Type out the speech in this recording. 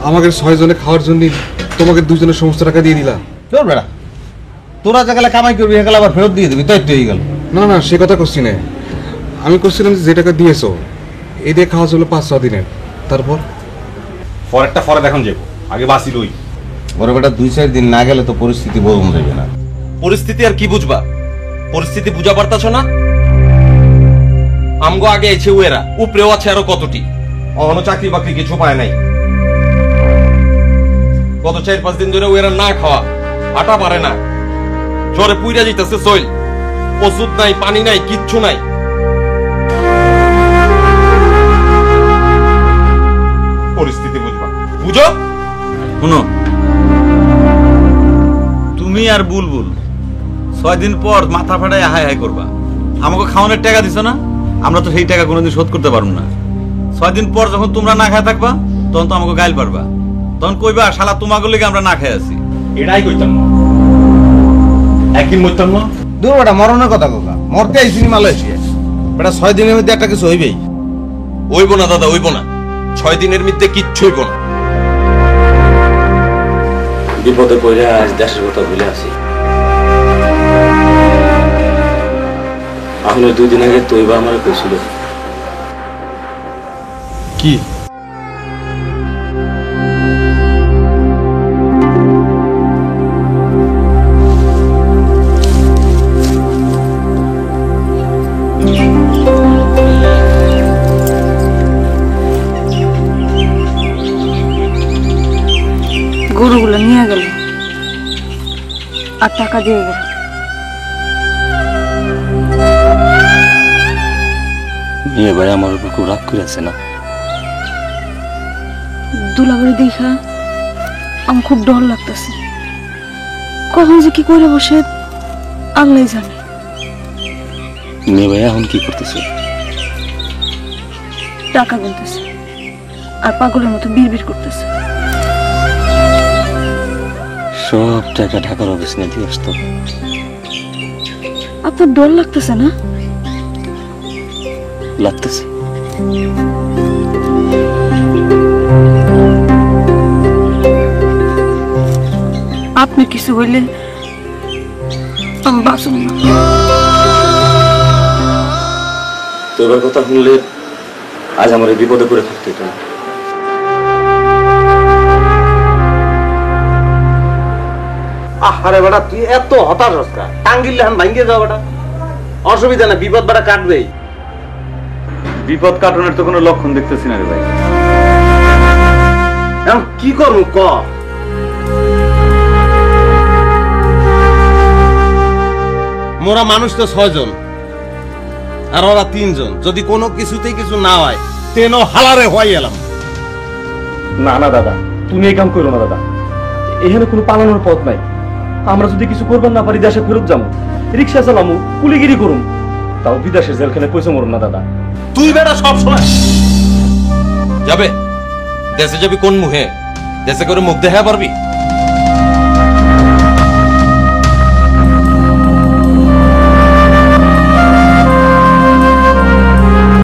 আমাদের 6 জনে খাওয়ার জন্য তোমাকে 2 জনের সমস্ত টাকা দিয়ে দিলা। তোর বেড়া তোরা যেগুলা কামাই করবি সেগুলা আবার ফেরত দিয়ে দিবি, তাই তো হয়ে গেল। না না, সে কথা করছি না, আমি করছিলাম যে টাকা দিয়েছো এই দিয়ে খাওয়া চলো 5-6 দিনের, তারপর পরেরটা পরে দেখুন যাবো, আগে বাসি লই। বড় বেটা 2-4 দিন না গেলে তো পরিস্থিতি বোঝা যাবে না। পরিস্থিতি আর কি বুঝবা? পরিস্থিতি বুঝা পারতাছ না? আমগো আগে এসে উয়েরা উপরেও আছে আরো কতটি, অন্য চাকরি বাকরি কিছু পায় নাই। গত 4-5 দিন ধরে উয়েরা না খাওয়া, আটা পারে না, জ্বরে পুইরা যাইতেছে শৈল, ওষুধ নাই, পানি নাই, কিচ্ছু নাই। পরিস্থিতি বুঝবা, বুঝো? শুনো, তুমি আর বুলবুল 6 দিন পর মাথা ফাটায় হাই হাই করবা। আমাকে খাওয়ানোর টাকা দিছো না, আমরা তো সেই টাকা কোনোদিন শোধ করতে পারবো না। 6 দিন পর যখন তোমরা না খায় থাকবা তখন তো আমাকে গাইল পারবা, তখন কইবা শালা তোমাকে লেগে আমরা না খেয়ে আছি। এটাই কইতাম না, একদিন মরতাম না। দূর বেটা মরণের কথা কোকা, মরতে আইসিনি মালয়েশিয়া বেটা, 6 দিনের মধ্যে একটা কিছু হইবেই। হইব না দাদা, হইব না, 6 দিনের মধ্যে কিচ্ছু হইব না। বিপদে পড়ে আজ দেশের কথা ভুলে আসি। আপনি 2 দিন আগে তৈবা আমার কইছিল কি গরুগুলো নিয়ে গেল আর টাকা দিয়ে গেল। নিয়ে ভাই আমার উপর খুব রাগ করে আছে না? দুলাবাড়ি দেখা আমার খুব ডর লাগতেছে, কখন যে কি করে বসে আল্লাহ জানে। মেয়ে ভাই এখন কি করতেছে? টাকা গুনতেছে আর পাগলের মতো বিড়বিড় করতেছে। সব টাকা ঢাকার অফিস নিয়ে দিয়ে আসতো। আপনার ডর লাগতেছে না? লাগতেছে। আপনি কিছু হইলে আমি বাঁচব না। তো এবার কথা শুনলে আজ আমার এই বিপদে করে থাকতে হতো না। আরে বেটা তুই এত হতাশ হস না, টাঙ্গিলে আমি ভাঙ্গে যাও বেটা, অসুবিধা না, বিপদ বেটা কাটবেই। বিপদ কাটানোর তো কোনো লক্ষণ দেখতেছি না রে ভাই। এখন কি করবো ক? মোরা মানুষ তো 6 জন আর ওরা 3 জন, যদি কোনো কিছুতেই কিছু না হয় তেন হালারে হয়ে এলাম। না না দাদা, তুমি এই কাম করো না দাদা, এখানে কোনো পালানোর পথ নাই। আমরা যদি কিছু করবেন না পারি দেশে ফেরত যাবো, রিক্সা চালামু, কুলিগিরি করুম, তাও বিদেশের জেলখানে পয়সা মরুম না দাদা। তুই বেটা সব সময় যাবে দেশে যাবি কোন মুহে? দেশে করে মুখ দেখা পারবি?